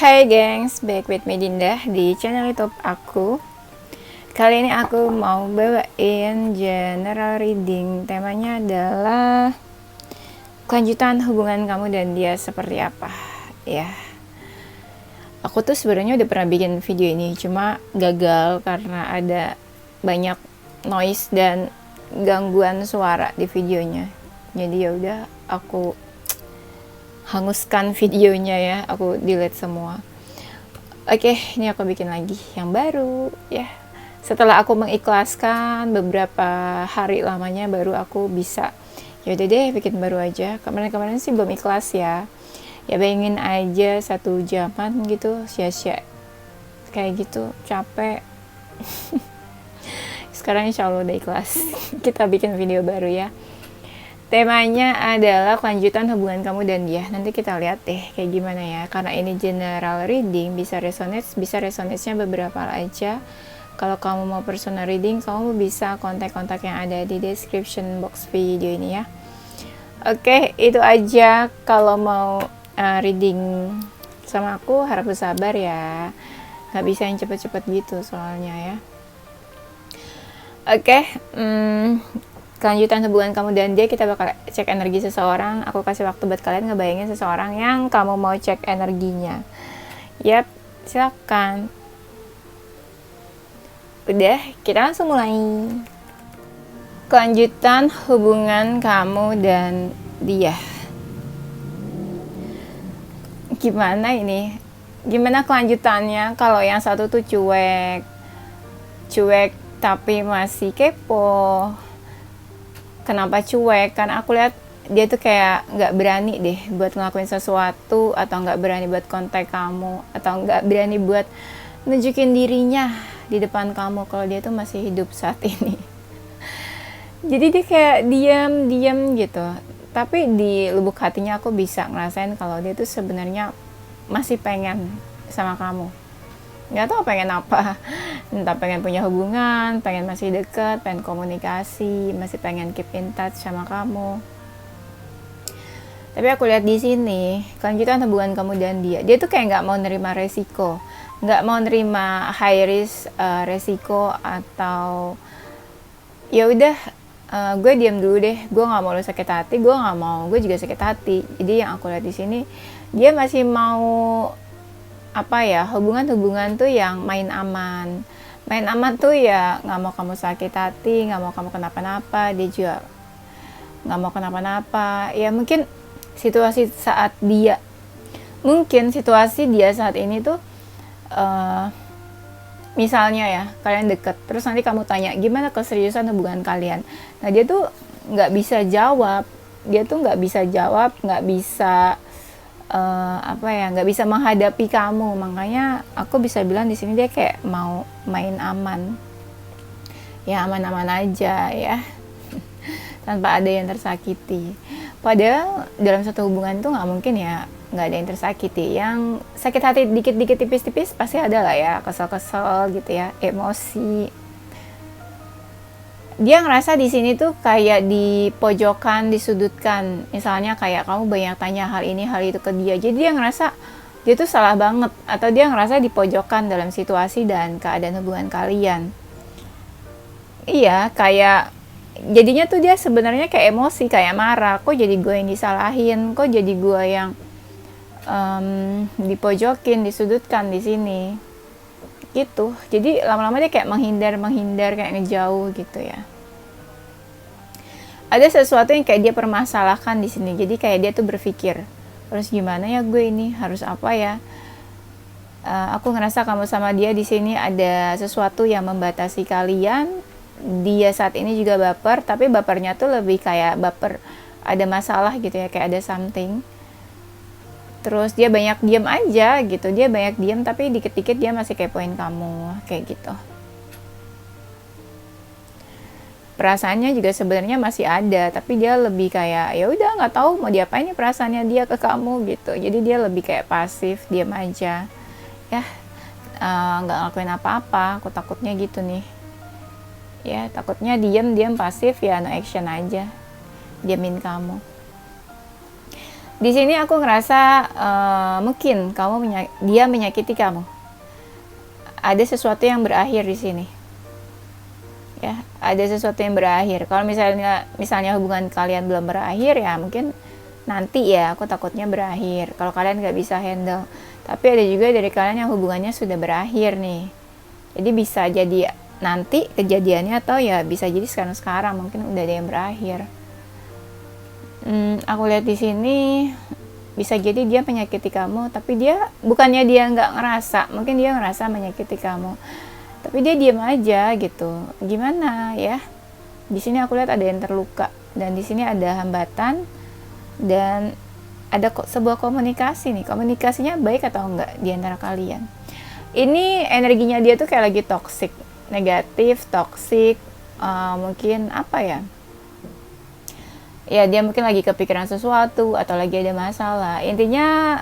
Hai gengs, back with me Dinda di channel YouTube aku. Kali ini aku mau bawain general reading. Temanya adalah kelanjutan hubungan kamu dan dia seperti apa. Ya, aku tuh sebenarnya udah pernah bikin video ini, cuma gagal karena ada banyak noise dan gangguan suara di videonya. Jadi ya udah aku hanguskan videonya ya, aku delete semua. Oke, ini aku bikin lagi yang baru ya. Setelah aku mengikhlaskan beberapa hari lamanya, baru aku bisa yaudah deh bikin baru aja. Kemarin-kemarin sih belum ikhlas ya. Ya bayangin aja 1 jaman gitu sia-sia kayak gitu, capek. Sekarang insya Allah udah ikhlas. Kita bikin video baru ya. Temanya adalah kelanjutan hubungan kamu dan dia. Nanti kita lihat deh kayak gimana ya. Karena ini general reading, bisa resonate-nya beberapa aja. Kalau kamu mau personal reading, kamu bisa kontak-kontak yang ada di description box video ini ya. Oke, itu aja. Kalau mau reading sama aku, harap bersabar ya. Gak bisa yang cepet-cepet gitu soalnya ya. Oke, kelanjutan hubungan kamu dan dia, kita bakal cek energi seseorang. Aku kasih waktu buat kalian ngebayangin seseorang yang kamu mau cek energinya. Yap, silakan. Udah, kita langsung mulai. Kelanjutan hubungan kamu dan dia. Gimana ini? Gimana kelanjutannya kalau yang satu tuh cuek tapi masih kepo. Kenapa cuek? Karena aku lihat dia tuh kayak nggak berani deh buat ngelakuin sesuatu, atau nggak berani buat kontak kamu, atau nggak berani buat nunjukin dirinya di depan kamu kalau dia tuh masih hidup saat ini. Jadi dia kayak diam gitu. Tapi di lubuk hatinya aku bisa ngerasain kalau dia tuh sebenarnya masih pengen sama kamu. Nggak tahu pengen apa, entah pengen punya hubungan, pengen masih deket, pengen komunikasi, masih pengen keep in touch sama kamu. Tapi aku lihat di sini kelanjutan hubungan kamu dan dia tuh kayak nggak mau nerima resiko, nggak mau nerima high risk resiko, atau ya udah gue diam dulu deh, gue nggak mau lo sakit hati, gue nggak mau gue juga sakit hati. Jadi yang aku lihat di sini, dia masih mau apa ya, hubungan tuh yang main aman tuh ya, nggak mau kamu sakit hati, nggak mau kamu kenapa-napa, dia juga nggak mau kenapa-napa ya. Mungkin situasi dia saat ini tuh misalnya ya, kalian deket, terus nanti kamu tanya gimana keseriusan hubungan kalian, nah dia tuh nggak bisa jawab, nggak bisa nggak bisa menghadapi kamu. Makanya aku bisa bilang di sini dia kayak mau main aman ya, aman-aman aja ya, tanpa ada yang tersakiti. Padahal dalam satu hubungan tuh nggak mungkin ya nggak ada yang tersakiti. Yang sakit hati dikit-dikit, tipis-tipis pasti ada lah ya, kesel-kesel gitu ya, emosi. Dia ngerasa di sini tuh kayak di pojokan, disudutkan. Misalnya kayak kamu banyak tanya hal ini hal itu ke dia, jadi dia ngerasa dia tuh salah banget, atau dia ngerasa di pojokan dalam situasi dan keadaan hubungan kalian. Iya, kayak jadinya tuh dia sebenarnya kayak emosi, kayak marah, kok jadi gue yang disalahin, kok jadi gue yang dipojokin, disudutkan di sini gitu. Jadi lama-lama dia kayak menghindar, kayak ngejauh gitu ya. Ada sesuatu yang kayak dia permasalahkan di sini. Jadi kayak dia tuh berpikir, terus gimana ya gue ini, harus apa ya? Aku ngerasa kamu sama dia di sini ada sesuatu yang membatasi kalian. Dia saat ini juga baper, tapi bapernya tuh lebih kayak baper ada masalah gitu ya, kayak ada something. Terus dia banyak diam aja gitu, tapi dikit-dikit dia masih kepoin kamu kayak gitu. Perasaannya juga sebenarnya masih ada, tapi dia lebih kayak ya udah nggak tahu mau diapain nih perasaannya dia ke kamu gitu. Jadi dia lebih kayak pasif, diam aja ya, nggak ngelakuin apa-apa. Aku takutnya gitu nih ya, takutnya diam pasif ya, no action aja, diamin kamu. Di sini aku ngerasa mungkin dia menyakiti kamu. Ada sesuatu yang berakhir di sini. Ya, ada sesuatu yang berakhir. Kalau misalnya hubungan kalian belum berakhir, ya mungkin nanti ya, aku takutnya berakhir. Kalau kalian nggak bisa handle. Tapi ada juga dari kalian yang hubungannya sudah berakhir nih. Jadi bisa jadi nanti kejadiannya, atau ya bisa jadi sekarang mungkin udah ada yang berakhir. Aku lihat di sini bisa jadi dia menyakiti kamu, tapi bukannya dia nggak ngerasa, mungkin dia ngerasa menyakiti kamu, tapi dia diam aja gitu. Gimana ya? Di sini aku lihat ada yang terluka, dan di sini ada hambatan, dan ada sebuah komunikasi nih. Komunikasinya baik atau enggak di antara kalian. Ini energinya dia tuh kayak lagi toksik, negatif, toksik, mungkin apa ya? Ya dia mungkin lagi kepikiran sesuatu atau lagi ada masalah. Intinya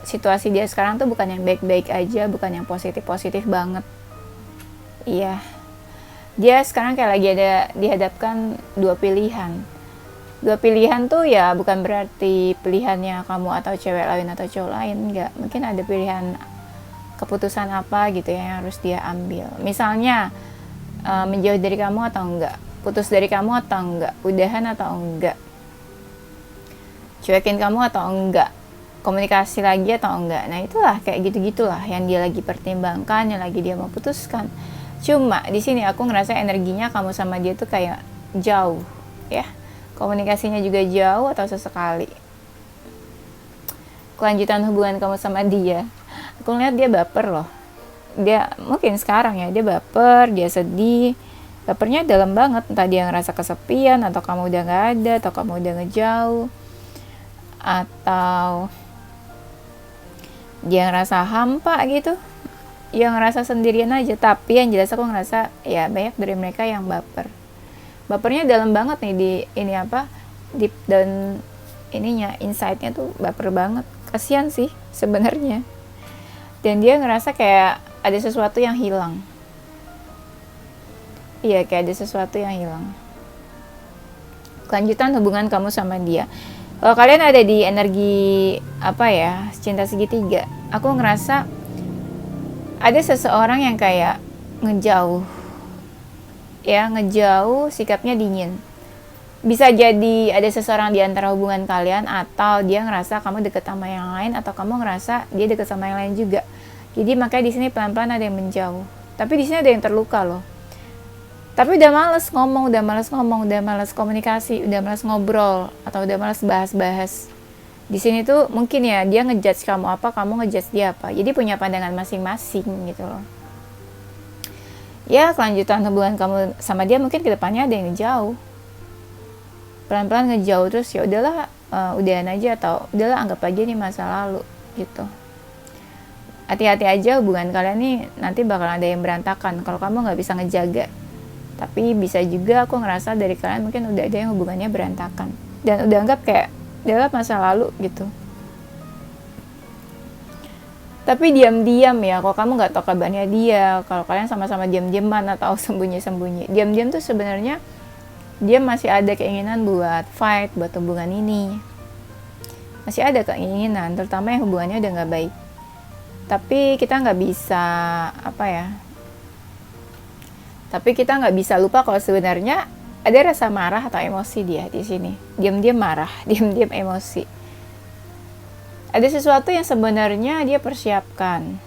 situasi dia sekarang tuh bukan yang baik-baik aja, bukan yang positif-positif banget. Iya. Dia sekarang kayak lagi dihadapkan dua pilihan. Dua pilihan tuh ya bukan berarti pilihannya kamu atau cewek lain atau cowok lain, enggak. Mungkin ada pilihan keputusan apa gitu yang harus dia ambil. Misalnya menjauh dari kamu atau enggak, putus dari kamu atau enggak, udahan atau enggak, cuekin kamu atau enggak, komunikasi lagi atau enggak. Nah itulah kayak gitu-gitulah yang dia lagi pertimbangkan, yang lagi dia mau putuskan. Cuma di sini aku ngerasa energinya kamu sama dia tuh kayak jauh ya, komunikasinya juga jauh atau sesekali. Kelanjutan hubungan kamu sama dia, aku ngeliat dia baper loh. Dia mungkin sekarang ya dia baper, dia sedih. Bapernya dalam banget, entah dia ngerasa kesepian, atau kamu udah gak ada, atau kamu udah ngejauh, atau dia ngerasa hampa gitu, yang ngerasa sendirian aja. Tapi yang jelas aku ngerasa ya banyak dari mereka yang bapernya dalam banget nih, di ini apa, deep down ininya, insight-nya tuh baper banget. Kasian sih sebenarnya, dan dia ngerasa kayak ada sesuatu yang hilang. Iya, kayak ada sesuatu yang hilang. Kelanjutan hubungan kamu sama dia. Kalau kalian ada di energi apa ya, cinta segitiga, aku ngerasa ada seseorang yang kayak ngejauh. Ya, ngejauh, sikapnya dingin. Bisa jadi ada seseorang di antara hubungan kalian, atau dia ngerasa kamu deket sama yang lain, atau kamu ngerasa dia deket sama yang lain juga. Jadi makanya di sini pelan-pelan ada yang menjauh. Tapi di sini ada yang terluka loh. Tapi udah males ngomong, udah males komunikasi, udah males ngobrol, atau udah males bahas-bahas. Di sini tuh mungkin ya dia ngejudge kamu apa, kamu ngejudge dia apa. Jadi punya pandangan masing-masing gitu loh. Ya kelanjutan hubungan kamu sama dia mungkin kedepannya ada yang jauh. Pelan-pelan ngejauh, terus ya udahlah, udahan aja, atau udahlah anggap aja nih masa lalu gitu. Hati-hati aja, hubungan kalian nih nanti bakal ada yang berantakan kalau kamu nggak bisa ngejaga. Tapi bisa juga aku ngerasa dari kalian mungkin udah ada yang hubungannya berantakan, dan udah anggap kayak adalah masa lalu gitu. Tapi diam-diam ya, kalau kamu nggak tahu kabarnya dia, kalau kalian sama-sama diam-diaman atau sembunyi-sembunyi, diam-diam tuh sebenarnya dia masih ada keinginan buat fight, buat hubungan ini. Masih ada keinginan, terutama yang hubungannya udah nggak baik. Tapi kita nggak bisa Tapi kita nggak bisa lupa kalau sebenarnya ada rasa marah atau emosi dia di sini. Diam-diam marah, diam-diam emosi. Ada sesuatu yang sebenarnya dia persiapkan,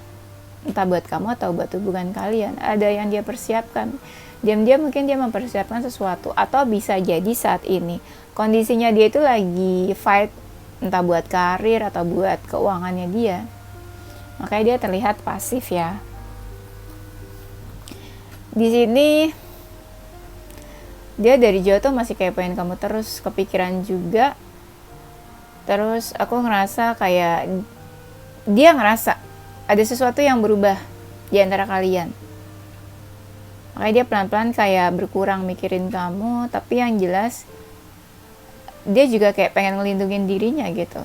entah buat kamu atau buat hubungan kalian. Ada yang dia persiapkan. Diam-diam mungkin dia mempersiapkan sesuatu, atau bisa jadi saat ini kondisinya dia itu lagi fight, entah buat karir atau buat keuangannya dia. Makanya dia terlihat pasif ya. Di sini dia dari jauh tuh masih kayak pengen kamu terus, kepikiran juga. Terus aku ngerasa kayak dia ngerasa ada sesuatu yang berubah di antara kalian. Makanya dia pelan-pelan kayak berkurang mikirin kamu, tapi yang jelas dia juga kayak pengen ngelindungin dirinya gitu.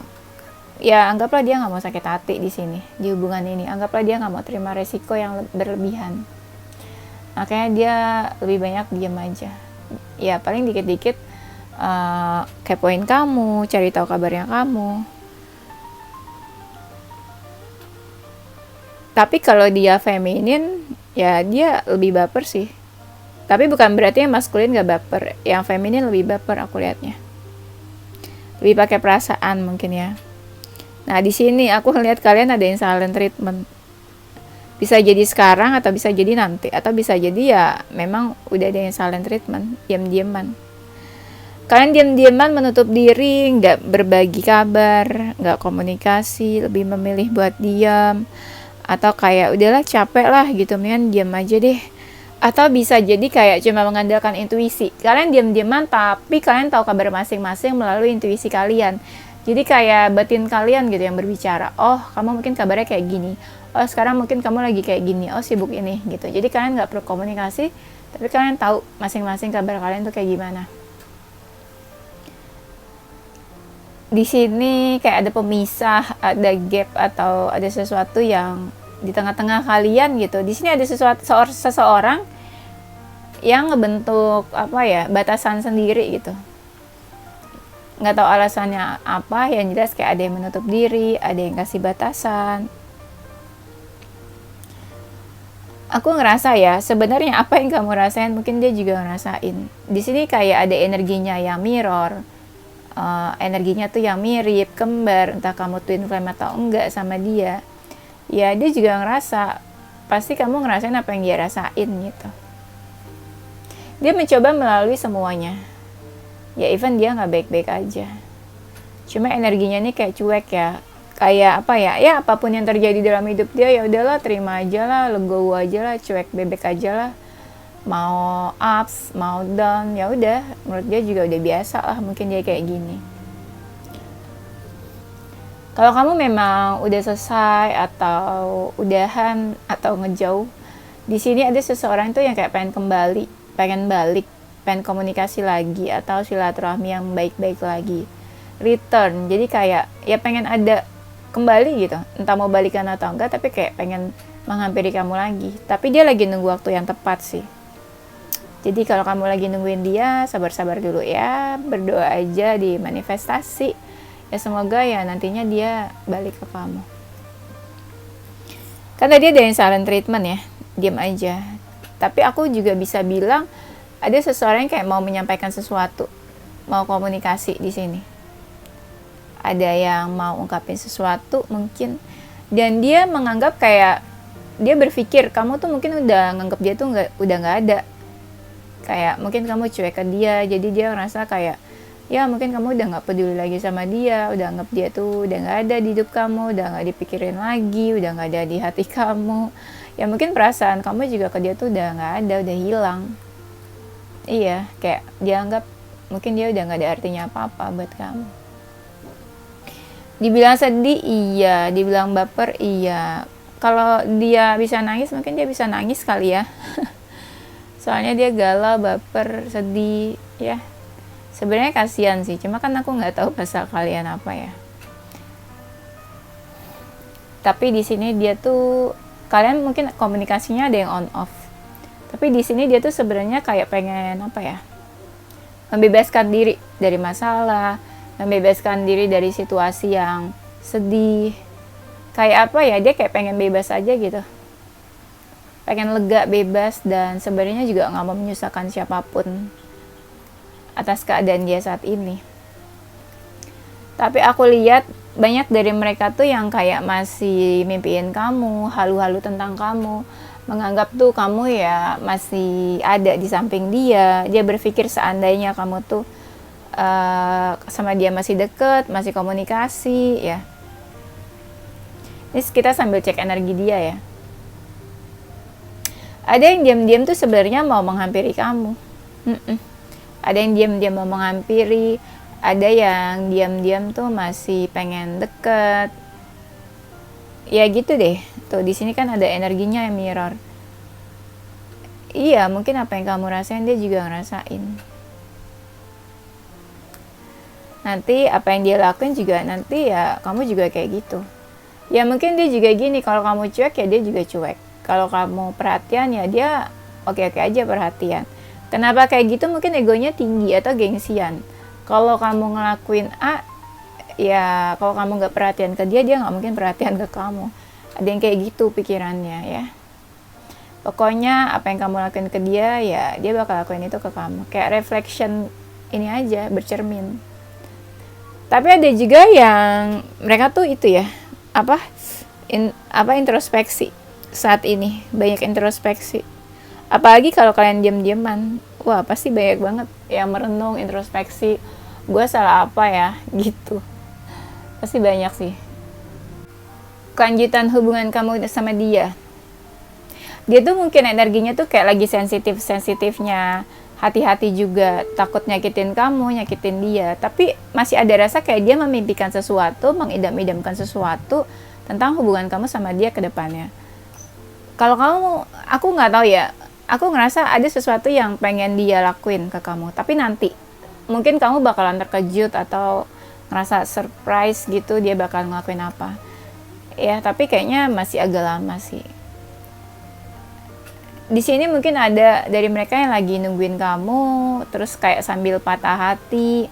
Ya anggaplah dia nggak mau sakit hati di sini, di hubungan ini. Anggaplah dia nggak mau terima resiko yang berlebihan. Makanya dia lebih banyak diam aja. Ya paling dikit-dikit kepoin kamu, cari tahu kabarnya kamu. Tapi kalau dia feminin, ya dia lebih baper sih. Tapi bukan berarti yang maskulin gak baper. Yang feminin lebih baper aku lihatnya. Lebih pakai perasaan mungkin ya. Nah, di sini aku ngeliat kalian ada yang silent treatment. Bisa jadi sekarang atau bisa jadi nanti, atau bisa jadi ya memang udah ada yang silent treatment, diam-diaman. Kalian diam-diaman menutup diri, nggak berbagi kabar, nggak komunikasi, lebih memilih buat diam, atau kayak udahlah capek lah gitu, mendingan diam aja deh. Atau bisa jadi kayak cuma mengandalkan intuisi. Kalian diam-diaman tapi kalian tahu kabar masing-masing melalui intuisi kalian. Jadi kayak batin kalian gitu yang berbicara. Oh, kamu mungkin kabarnya kayak gini. Oh, sekarang mungkin kamu lagi kayak gini. Oh, sibuk ini gitu. Jadi kalian nggak perlu komunikasi, tapi kalian tahu masing-masing kabar kalian tuh kayak gimana. Di sini kayak ada pemisah, ada gap, atau ada sesuatu yang di tengah-tengah kalian gitu. Di sini ada seseorang yang ngebentuk apa ya, batasan sendiri gitu. Nggak tahu alasannya apa, yang jelas kayak ada yang menutup diri, ada yang kasih batasan. Aku ngerasa ya, sebenarnya apa yang kamu rasain mungkin dia juga ngerasain. Di sini kayak ada energinya yang mirror. Energinya tuh yang mirip, kembar, entah kamu twin flame atau enggak sama dia. Ya dia juga ngerasa, pasti kamu ngerasain apa yang dia rasain gitu. Dia mencoba melalui semuanya. Ya even dia nggak baik-baik aja. Cuma energinya nih kayak cuek ya. Kayak apa ya? Ya apapun yang terjadi dalam hidup dia ya udahlah, terima aja lah, legowo aja lah, cuek bebek aja lah. Mau ups, mau down, ya udah, menurut dia juga udah biasa lah, mungkin dia kayak gini. Kalau kamu memang udah selesai atau udahan atau ngejauh, di sini ada seseorang tuh yang kayak pengen kembali, pengen balik, pengen komunikasi lagi atau silaturahmi yang baik-baik lagi, return. Jadi kayak ya pengen ada kembali gitu, entah mau balikan atau enggak, tapi kayak pengen menghampiri kamu lagi. Tapi dia lagi nunggu waktu yang tepat sih. Jadi kalau kamu lagi nungguin dia, sabar-sabar dulu ya, berdoa aja, di manifestasi. Ya semoga ya nantinya dia balik ke kamu. Kan tadi ada yang silent treatment ya, diam aja. Tapi aku juga bisa bilang, ada seseorang yang kayak mau menyampaikan sesuatu, mau komunikasi di sini. Ada yang mau ungkapin sesuatu mungkin, dan dia menganggap kayak, dia berpikir kamu tuh mungkin udah nganggap dia tuh udah nggak ada. Kayak mungkin kamu cuek ke dia, jadi dia ngerasa kayak ya mungkin kamu udah nggak peduli lagi sama dia, udah anggap dia tuh udah nggak ada di hidup kamu, udah nggak dipikirin lagi, udah nggak ada di hati kamu. Ya mungkin perasaan kamu juga ke dia tuh udah nggak ada, udah hilang. Iya, kayak dia anggap mungkin dia udah nggak ada artinya apa-apa buat kamu. Dibilang sedih iya, dibilang baper iya. Kalau dia bisa nangis mungkin dia bisa nangis kali ya. Soalnya dia galau, baper, sedih ya. Sebenarnya kasihan sih, cuma kan aku nggak tahu pasal kalian apa ya. Tapi di sini dia tuh, kalian mungkin komunikasinya ada yang on off. Tapi di sini dia tuh sebenarnya kayak pengen apa ya? Membebaskan diri dari masalah, membebaskan diri dari situasi yang sedih. Kayak apa ya? Dia kayak pengen bebas aja gitu. Pengen lega, bebas, dan sebenarnya juga nggak mau menyusahkan siapapun atas keadaan dia saat ini. Tapi aku lihat banyak dari mereka tuh yang kayak masih mimpiin kamu, halu-halu tentang kamu, menganggap tuh kamu ya masih ada di samping dia. Dia berpikir seandainya kamu tuh sama dia masih deket, masih komunikasi ya. Ini kita sambil cek energi dia ya. Ada yang diam-diam tuh sebenarnya mau menghampiri kamu. Ada yang diam-diam mau menghampiri, ada yang diam-diam tuh masih pengen deket. Ya gitu deh. Tuh di sini kan ada energinya yang mirror. Iya, mungkin apa yang kamu rasain dia juga ngerasain. Nanti apa yang dia lakuin juga nanti ya kamu juga kayak gitu. Ya mungkin dia juga gini, kalau kamu cuek ya dia juga cuek. Kalau kamu perhatian ya dia oke-oke aja perhatian. Kenapa kayak gitu? Mungkin egonya tinggi atau gengsian. Kalau kamu ngelakuin A, ya kalau kamu nggak perhatian ke dia, dia nggak mungkin perhatian ke kamu. Ada yang kayak gitu pikirannya ya. Pokoknya apa yang kamu lakuin ke dia, ya dia bakal lakuin itu ke kamu. Kayak reflection ini aja, bercermin. Tapi ada juga yang mereka tuh itu ya, introspeksi saat ini, banyak introspeksi. Apalagi kalau kalian diam-diaman, wah pasti banyak banget yang merenung, introspeksi. Gue salah apa ya, gitu. Pasti banyak sih. Kelanjutan hubungan kamu sama dia, tuh mungkin energinya tuh kayak lagi sensitifnya, hati-hati juga, takut nyakitin kamu, nyakitin dia, tapi masih ada rasa kayak dia memimpikan sesuatu, mengidam-idamkan sesuatu tentang hubungan kamu sama dia ke depannya. Kalau kamu, aku nggak tahu ya, aku ngerasa ada sesuatu yang pengen dia lakuin ke kamu, tapi nanti mungkin kamu bakalan terkejut atau ngerasa surprise gitu, dia bakal ngelakuin apa ya, tapi kayaknya masih agak lama sih. Di sini mungkin ada dari mereka yang lagi nungguin kamu, terus kayak sambil patah hati,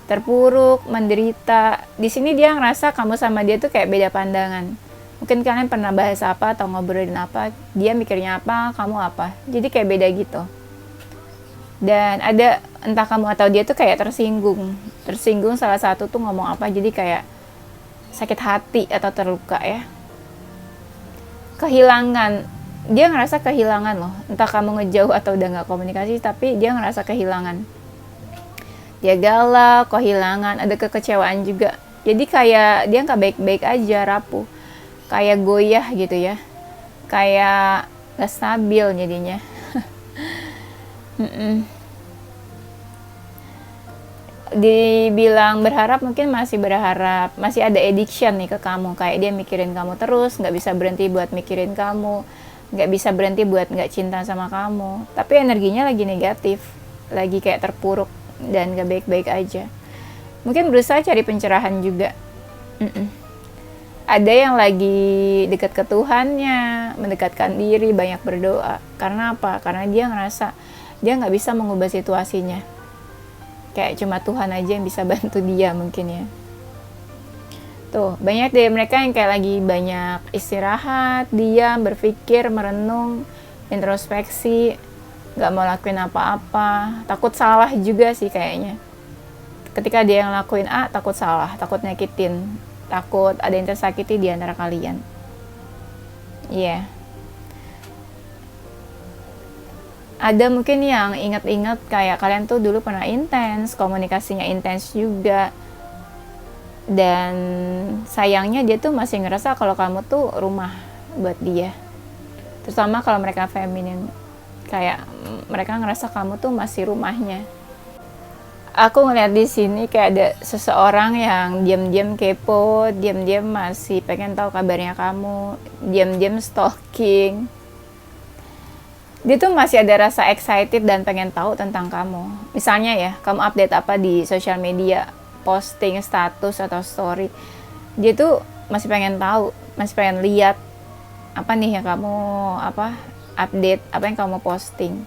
terpuruk, menderita. Di sini dia ngerasa kamu sama dia tuh kayak beda pandangan. Mungkin kalian pernah bahas apa atau ngobrolin apa, dia mikirnya apa, kamu apa. Jadi kayak beda gitu. Dan ada entah kamu atau dia tuh kayak tersinggung salah satu tuh ngomong apa, jadi kayak sakit hati atau terluka ya. Kehilangan, dia ngerasa kehilangan loh, entah kamu ngejauh atau udah gak komunikasi, tapi dia ngerasa kehilangan. Dia galau, kehilangan, ada kekecewaan juga. Jadi kayak dia gak baik-baik aja, rapuh, kayak goyah gitu ya, kayak gak stabil jadinya. Dibilang berharap, mungkin masih berharap, masih ada addiction nih ke kamu, kayak dia mikirin kamu terus, gak bisa berhenti buat mikirin kamu, gak bisa berhenti buat gak cinta sama kamu, tapi energinya lagi negatif, lagi kayak terpuruk dan gak baik-baik aja. Mungkin berusaha cari pencerahan juga. Ada yang lagi dekat ke Tuhannya, mendekatkan diri, banyak berdoa. Karena apa? Karena dia ngerasa dia gak bisa mengubah situasinya, kayak cuma Tuhan aja yang bisa bantu dia mungkin ya. Tuh, banyak dari mereka yang kayak lagi banyak istirahat, diam, berpikir, merenung, introspeksi, gak mau lakuin apa-apa, takut salah juga sih kayaknya. Ketika dia yang lakuin A, takut salah, takut nyakitin, takut ada yang tersakiti di antara kalian. Iya. Yeah. Ada mungkin yang ingat-ingat kayak kalian tuh dulu pernah intens, komunikasinya intens juga. Dan sayangnya dia tuh masih ngerasa kalau kamu tuh rumah buat dia. Terutama kalau mereka feminin, kayak mereka ngerasa kamu tuh masih rumahnya. Aku ngeliat di sini kayak ada seseorang yang diam-diam kepo, diam-diam masih pengen tahu kabarnya kamu, diam-diam stalking. Dia tuh masih ada rasa excited dan pengen tahu tentang kamu. Misalnya ya, kamu update apa di sosial media, posting status atau story, dia tuh masih pengen tahu, masih pengen lihat apa nih yang kamu update, apa yang kamu posting.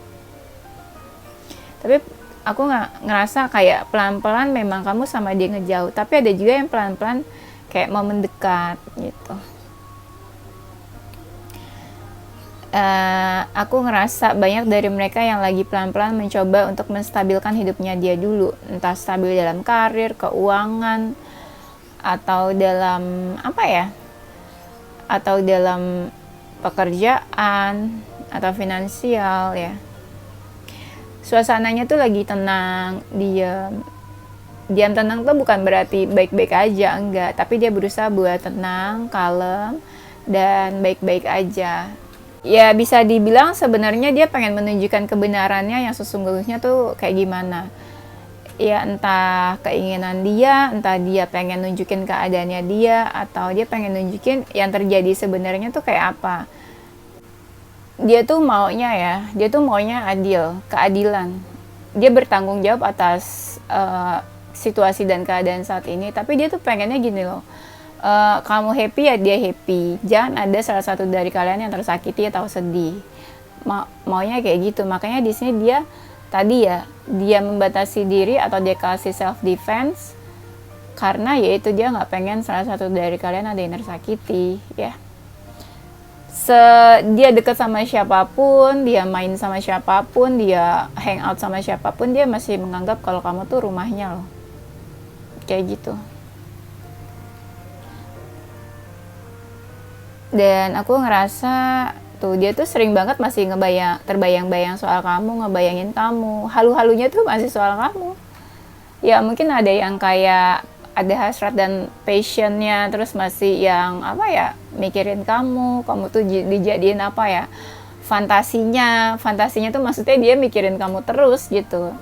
Tapi aku ngerasa kayak pelan-pelan memang kamu sama dia ngejauh, tapi ada juga yang pelan-pelan kayak mau mendekat gitu. Aku ngerasa banyak dari mereka yang lagi pelan-pelan mencoba untuk menstabilkan hidupnya dia dulu, entah stabil dalam karir, keuangan, atau dalam atau dalam pekerjaan atau finansial ya. Suasananya tuh lagi tenang, diam tenang tuh bukan berarti baik-baik aja, enggak, tapi dia berusaha buat tenang, kalem, dan baik-baik aja. Ya bisa dibilang sebenarnya dia pengen menunjukkan kebenarannya yang sesungguhnya tuh kayak gimana. Ya entah keinginan dia, entah dia pengen nunjukin keadaannya dia, atau dia pengen nunjukin yang terjadi sebenarnya tuh kayak apa. Dia tuh maunya adil, keadilan. Dia bertanggung jawab atas situasi dan keadaan saat ini, tapi dia tuh pengennya gini loh. Kamu happy ya dia happy, jangan ada salah satu dari kalian yang tersakiti atau sedih. Maunya kayak gitu. Makanya di sini dia membatasi diri atau dia kasih self defense karena yaitu dia nggak pengen salah satu dari kalian ada yang tersakiti ya. dia dekat sama siapapun, dia main sama siapapun, dia hangout sama siapapun, dia masih menganggap kalau kamu tuh rumahnya loh. Kayak gitu. Dan aku ngerasa tuh dia tuh sering banget masih terbayang-bayang soal kamu, ngebayangin kamu. Halu-halunya tuh masih soal kamu. Ya mungkin ada yang kayak ada hasrat dan passionnya, terus masih yang apa ya, mikirin kamu tuh dijadiin apa ya, fantasinya tuh maksudnya dia mikirin kamu terus gitu,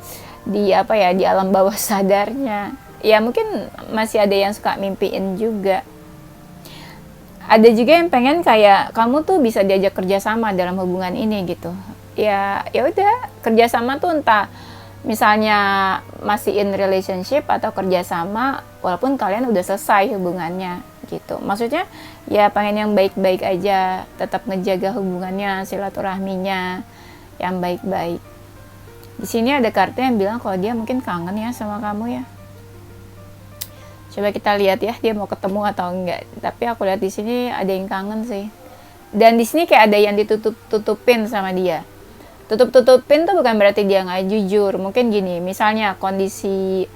di apa ya, di alam bawah sadarnya. Ya mungkin masih ada yang suka mimpiin juga. Ada juga yang pengen kayak kamu tuh bisa diajak kerjasama dalam hubungan ini gitu. Ya udah, kerjasama tuh entah misalnya masih in relationship atau kerjasama walaupun kalian udah selesai hubungannya gitu. Maksudnya ya pengen yang baik-baik aja, tetap ngejaga hubungannya, silaturahminya yang baik-baik. Di sini ada kartu yang bilang kalau dia mungkin kangen ya sama kamu ya. Coba kita lihat ya, dia mau ketemu atau enggak. Tapi aku lihat di sini ada yang kangen sih. Dan di sini kayak ada yang ditutup-tutupin sama dia. Tutup-tutupin tuh bukan berarti dia nggak jujur. Mungkin gini, misalnya kondisi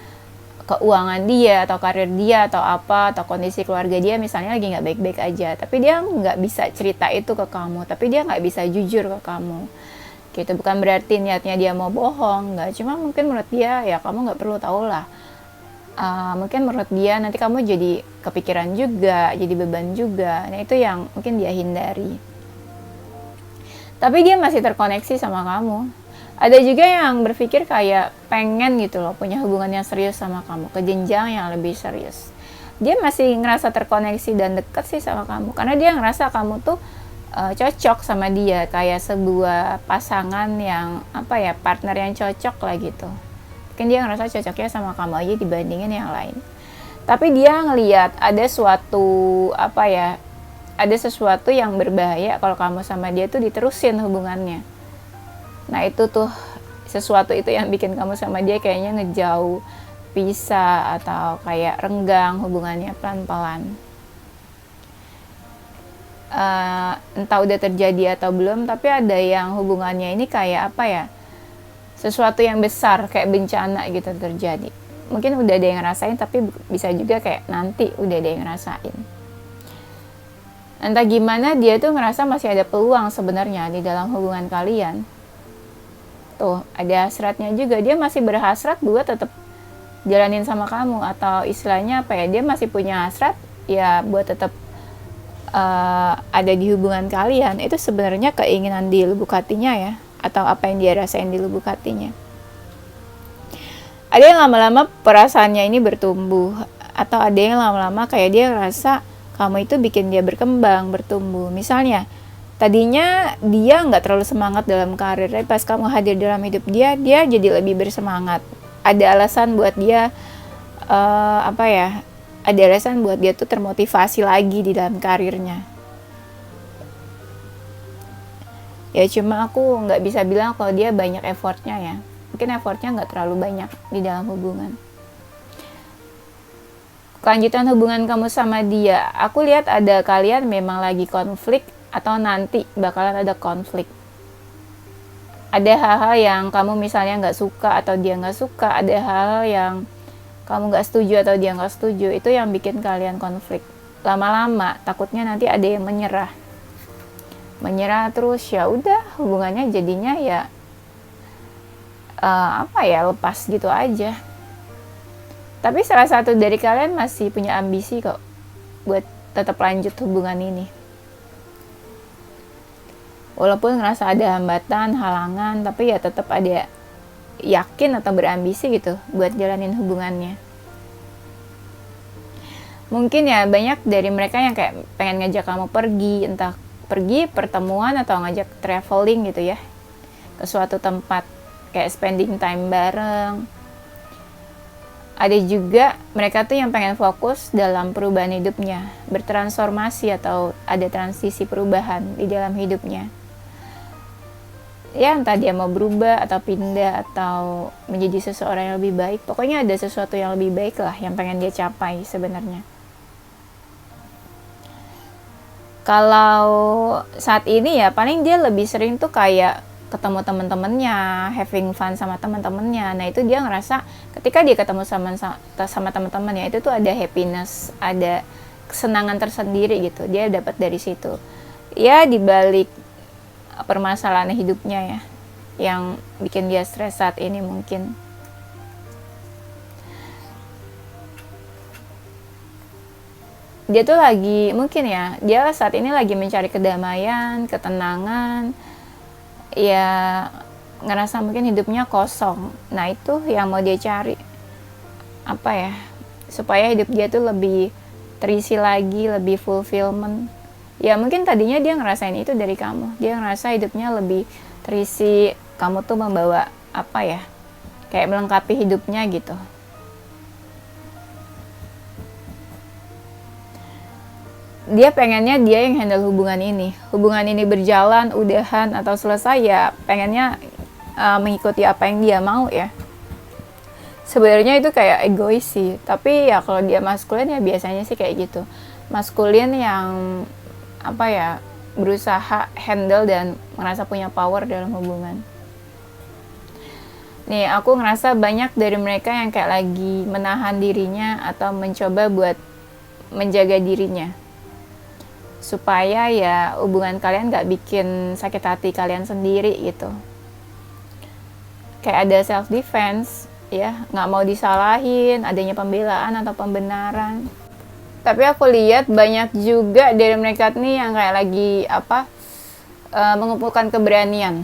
keuangan dia atau karir dia atau apa, atau kondisi keluarga dia misalnya lagi nggak baik-baik aja. Tapi dia nggak bisa cerita itu ke kamu. Tapi dia nggak bisa jujur ke kamu. Gitu, bukan berarti niatnya dia mau bohong. Nggak, cuma mungkin menurut dia ya kamu nggak perlu tahu lah. Mungkin menurut dia nanti kamu jadi kepikiran juga, jadi beban juga. Nah itu yang mungkin dia hindari. Tapi dia masih terkoneksi sama kamu. Ada juga yang berpikir kayak pengen gitu loh, punya hubungan yang serius sama kamu, ke jenjang yang lebih serius. Dia masih ngerasa terkoneksi dan dekat sih sama kamu, karena dia ngerasa kamu tuh cocok sama dia, kayak sebuah pasangan yang apa ya, partner yang cocok lah gitu. Mungkin dia ngerasa cocoknya sama kamu aja dibandingin yang lain. Tapi dia ngelihat ada sesuatu yang berbahaya kalau kamu sama dia tuh diterusin hubungannya. Nah itu tuh, sesuatu itu yang bikin kamu sama dia kayaknya ngejauh, pisah, atau kayak renggang hubungannya pelan-pelan. Entah udah terjadi atau belum, tapi ada yang hubungannya ini kayak apa ya, sesuatu yang besar kayak bencana gitu terjadi. Mungkin udah ada yang ngerasain, tapi bisa juga kayak nanti udah ada yang ngerasain. Entah gimana dia tuh ngerasa masih ada peluang sebenarnya di dalam hubungan kalian. Tuh ada hasratnya juga, dia masih berhasrat buat tetap jalanin sama kamu, atau istilahnya apa ya, dia masih punya hasrat ya buat tetap ada di hubungan kalian. Itu sebenarnya keinginan di lubuk hatinya ya, atau apa yang dia rasain di lubuk hatinya. Ada yang lama-lama perasaannya ini bertumbuh, atau ada yang lama-lama kayak dia ngerasa kamu itu bikin dia berkembang, bertumbuh. Misalnya tadinya dia nggak terlalu semangat dalam karir, tapi pas kamu hadir dalam hidup dia jadi lebih bersemangat. Ada alasan buat dia ada alasan buat dia tuh termotivasi lagi di dalam karirnya. Ya cuma aku nggak bisa bilang kalau dia banyak effortnya ya. Mungkin effortnya nggak terlalu banyak di dalam hubungan. Kelanjutan hubungan kamu sama dia, aku lihat ada kalian memang lagi konflik atau nanti bakalan ada konflik. Ada hal-hal yang kamu misalnya nggak suka atau dia nggak suka, ada hal-hal yang kamu nggak setuju atau dia nggak setuju, itu yang bikin kalian konflik. Lama-lama takutnya nanti ada yang menyerah terus, ya udah hubungannya jadinya ya lepas gitu aja. Tapi salah satu dari kalian masih punya ambisi kok buat tetap lanjut hubungan ini, walaupun ngerasa ada hambatan, halangan, tapi ya tetap ada yakin atau berambisi gitu buat jalanin hubungannya. Mungkin ya banyak dari mereka yang kayak pengen ngajak kamu pergi, entah pergi pertemuan atau ngajak traveling gitu ya, ke suatu tempat, kayak spending time bareng. Ada juga mereka tuh yang pengen fokus dalam perubahan hidupnya, bertransformasi atau ada transisi perubahan di dalam hidupnya. Ya entah dia mau berubah atau pindah atau menjadi seseorang yang lebih baik. Pokoknya ada sesuatu yang lebih baik lah yang pengen dia capai sebenarnya. Kalau saat ini ya paling dia lebih sering tuh kayak ketemu teman-temannya, having fun sama teman-temannya. Nah itu dia ngerasa ketika dia ketemu sama teman-temannya itu tuh ada happiness, ada kesenangan tersendiri gitu. Dia dapat dari situ. Ya dibalik permasalahan hidupnya ya, yang bikin dia stres saat ini mungkin. Dia tuh lagi mungkin ya, dia saat ini lagi mencari kedamaian, ketenangan, ya ngerasa mungkin hidupnya kosong. Nah itu yang mau dia cari, apa ya, supaya hidup dia tuh lebih terisi lagi, lebih fulfillment. Ya mungkin tadinya dia ngerasain itu dari kamu, dia ngerasa hidupnya lebih terisi, kamu tuh membawa apa ya, kayak melengkapi hidupnya gitu. Dia pengennya dia yang handle hubungan ini berjalan, udahan atau selesai, ya pengennya mengikuti apa yang dia mau ya. Sebenarnya itu kayak egois sih, tapi ya kalau dia maskulin ya biasanya sih kayak gitu, maskulin yang apa ya, berusaha handle dan merasa punya power dalam hubungan. Nih aku ngerasa banyak dari mereka yang kayak lagi menahan dirinya atau mencoba buat menjaga dirinya, supaya ya hubungan kalian gak bikin sakit hati kalian sendiri gitu. Kayak ada self defense ya, gak mau disalahin, adanya pembelaan atau pembenaran. Tapi aku lihat banyak juga dari mereka nih yang kayak lagi apa, mengumpulkan keberanian.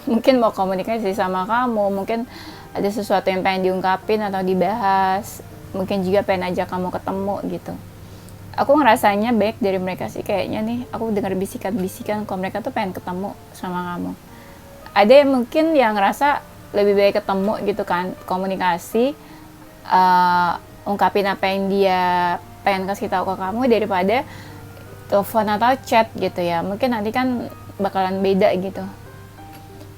Mungkin mau komunikasi sama kamu, mungkin ada sesuatu yang pengen diungkapin atau dibahas, mungkin juga pengen ajak kamu ketemu gitu. Aku ngerasanya baik dari mereka sih kayaknya nih, aku dengar bisikan-bisikan kalau mereka tuh pengen ketemu sama kamu. Ada yang mungkin yang ngerasa lebih baik ketemu gitu kan, komunikasi, ungkapin apa yang dia pengen kasih tahu ke kamu daripada telepon atau chat gitu ya. Mungkin nanti kan bakalan beda gitu.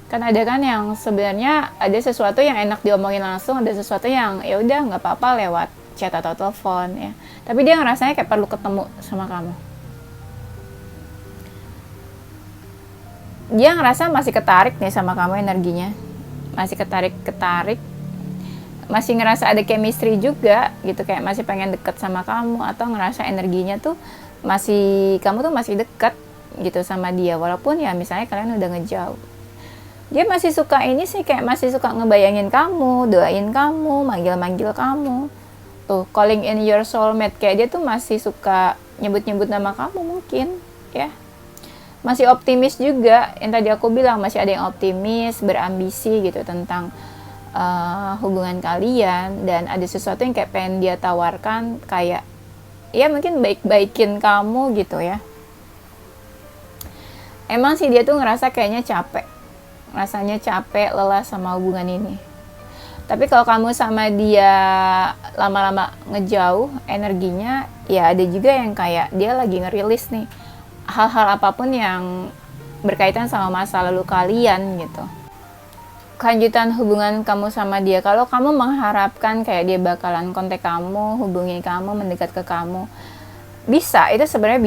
Kan ada kan yang sebenarnya ada sesuatu yang enak diomongin langsung, ada sesuatu yang ya udah nggak apa-apa lewat chat atau telepon ya. Tapi dia ngerasanya kayak perlu ketemu sama kamu. Dia ngerasa masih ketarik nih sama kamu energinya. Masih ketarik, masih ngerasa ada chemistry juga gitu, kayak masih pengen deket sama kamu, atau ngerasa energinya tuh masih, kamu tuh masih deket gitu sama dia, walaupun ya misalnya kalian udah ngejauh. Dia masih suka ini sih, kayak masih suka ngebayangin kamu, doain kamu, manggil-manggil kamu tuh, calling in your soulmate. Kayak dia tuh masih suka nyebut-nyebut nama kamu mungkin ya. Masih optimis juga, yang tadi aku bilang masih ada yang optimis, berambisi gitu tentang hubungan kalian, dan ada sesuatu yang kayak pengen dia tawarkan, kayak ya mungkin baik-baikin kamu gitu ya. Emang sih dia tuh ngerasa kayaknya capek, rasanya capek, lelah sama hubungan ini. Tapi kalau kamu sama dia lama-lama ngejauh energinya, ya ada juga yang kayak dia lagi ngerilis nih hal-hal apapun yang berkaitan sama masa lalu kalian gitu. Kelanjutan hubungan kamu sama dia, kalau kamu mengharapkan kayak dia bakalan kontak kamu, hubungi kamu, mendekat ke kamu, bisa, itu sebenarnya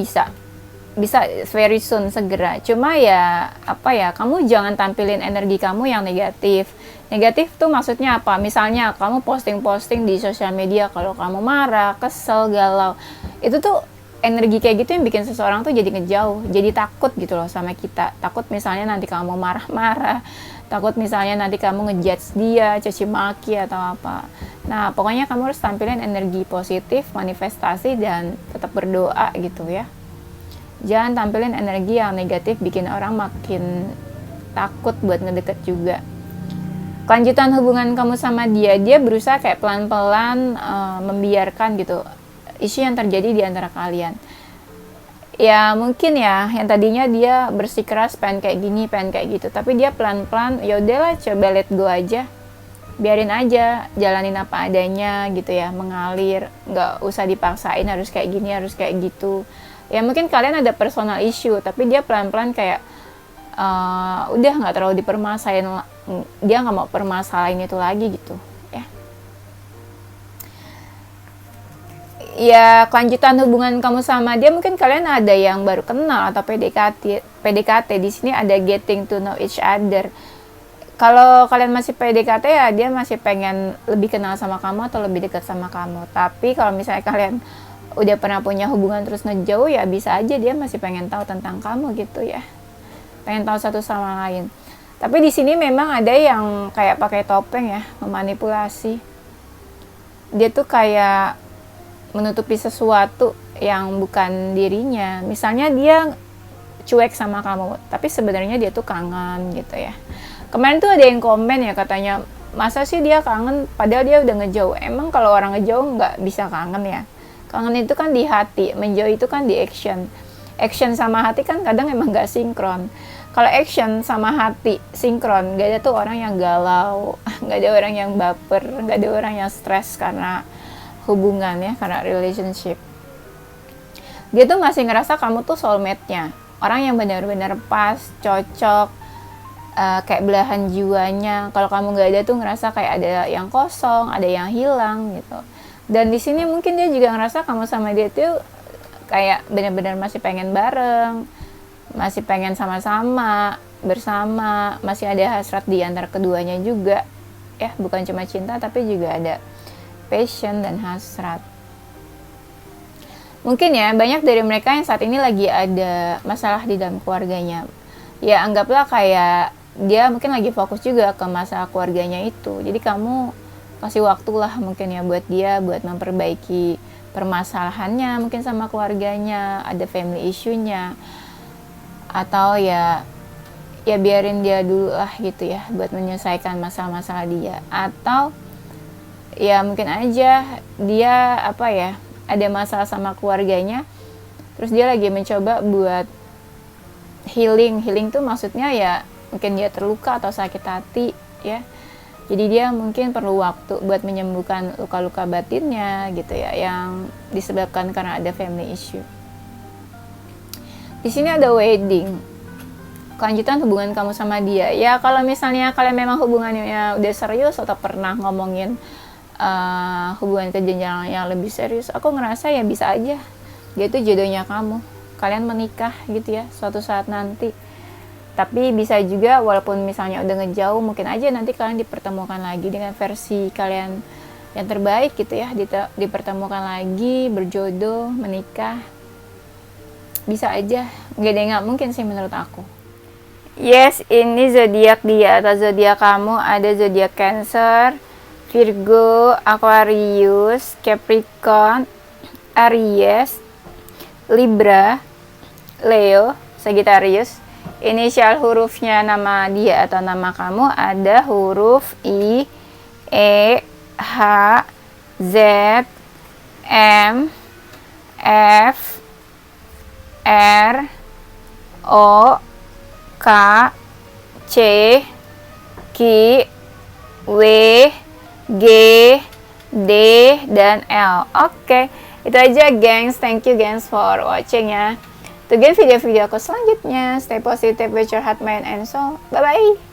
bisa very soon, segera. Cuma ya apa ya, kamu jangan tampilin energi kamu yang negatif tuh maksudnya apa? Misalnya kamu posting di sosial media kalau kamu marah, kesel, galau, itu tuh energi kayak gitu yang bikin seseorang tuh jadi ngejauh, jadi takut gitu loh sama kita. Takut misalnya nanti kamu marah-marah, takut misalnya nanti kamu ngejudge dia, caci maki atau apa. Nah pokoknya kamu harus tampilin energi positif, manifestasi, dan tetap berdoa gitu ya. Jangan tampilin energi yang negatif, bikin orang makin takut buat ngedeket juga. Kelanjutan hubungan kamu sama dia berusaha kayak pelan-pelan membiarkan gitu isu yang terjadi di antara kalian. Ya mungkin ya, yang tadinya dia bersikeras pengen kayak gini, pengen kayak gitu, tapi dia pelan-pelan, ya udahlah, coba let go aja, biarin aja, jalanin apa adanya gitu ya, mengalir, nggak usah dipaksain harus kayak gini, harus kayak gitu. Ya mungkin kalian ada personal issue, tapi dia pelan-pelan kayak udah nggak terlalu dipermasalahin, dia nggak mau permasalahin itu lagi gitu ya. ya kelanjutan hubungan kamu sama dia, mungkin kalian ada yang baru kenal atau PDKT. Di sini ada getting to know each other. Kalau kalian masih PDKT ya dia masih pengen lebih kenal sama kamu atau lebih dekat sama kamu. Tapi kalau misalnya kalian udah pernah punya hubungan terus ngejauh, ya bisa aja dia masih pengen tahu tentang kamu gitu ya. Pengen tahu satu sama lain. Tapi di sini memang ada yang kayak pakai topeng ya, memanipulasi. Dia tuh kayak menutupi sesuatu yang bukan dirinya. Misalnya dia cuek sama kamu, tapi sebenarnya dia tuh kangen gitu ya. Kemarin tuh ada yang komen ya, katanya masa sih dia kangen padahal dia udah ngejauh. Emang kalau orang ngejauh nggak bisa kangen ya? Kangen itu kan di hati, menjauh itu kan di action. Action sama hati kan kadang emang nggak sinkron. Kalau action sama hati sinkron, nggak ada tuh orang yang galau, nggak ada orang yang baper, nggak ada orang yang stres karena hubungan ya, karena relationship. Dia tuh masih ngerasa kamu tuh soulmate-nya, orang yang benar-benar pas, cocok, kayak belahan jiwanya. Kalau kamu nggak ada tuh ngerasa kayak ada yang kosong, ada yang hilang gitu. Dan di sini mungkin dia juga ngerasa kamu sama dia tuh kayak benar-benar masih pengen bareng, masih pengen sama-sama, bersama, masih ada hasrat di antara keduanya juga ya, bukan cuma cinta tapi juga ada passion dan hasrat. Mungkin ya banyak dari mereka yang saat ini lagi ada masalah di dalam keluarganya. Ya anggaplah kayak dia mungkin lagi fokus juga ke masalah keluarganya itu. Jadi kamu kasih waktu lah mungkin ya buat dia, buat memperbaiki permasalahannya mungkin sama keluarganya, ada family issue-nya. Atau ya biarin dia dulu lah gitu ya buat menyelesaikan masalah-masalah dia. Atau ya mungkin aja dia ada masalah sama keluarganya, terus dia lagi mencoba buat healing tuh maksudnya ya mungkin dia terluka atau sakit hati ya, jadi dia mungkin perlu waktu buat menyembuhkan luka-luka batinnya gitu ya, yang disebabkan karena ada family issue. Di sini ada wedding, kelanjutan hubungan kamu sama dia ya. Kalau misalnya kalian memang hubungannya udah serius atau pernah ngomongin hubungan ke jenjang yang lebih serius, aku ngerasa ya bisa aja dia tuh jodohnya kamu, kalian menikah gitu ya suatu saat nanti. Tapi bisa juga walaupun misalnya udah ngejauh, mungkin aja nanti kalian dipertemukan lagi dengan versi kalian yang terbaik gitu ya, dipertemukan lagi, berjodoh, menikah. Bisa aja, nggak mungkin sih menurut aku. Yes, ini zodiak dia atau zodiak kamu. Ada zodiak Cancer, Virgo, Aquarius, Capricorn, Aries, Libra, Leo, Sagittarius. Inisial hurufnya nama dia atau nama kamu ada huruf I, E, H, Z, M, F, R, O, K, C, Q, W, G, D, dan L. Oke, itu aja gengs. Thank you gengs for watching ya. Tungguin video-video aku selanjutnya. Stay positive with your heart, mind, and soul. Bye-bye.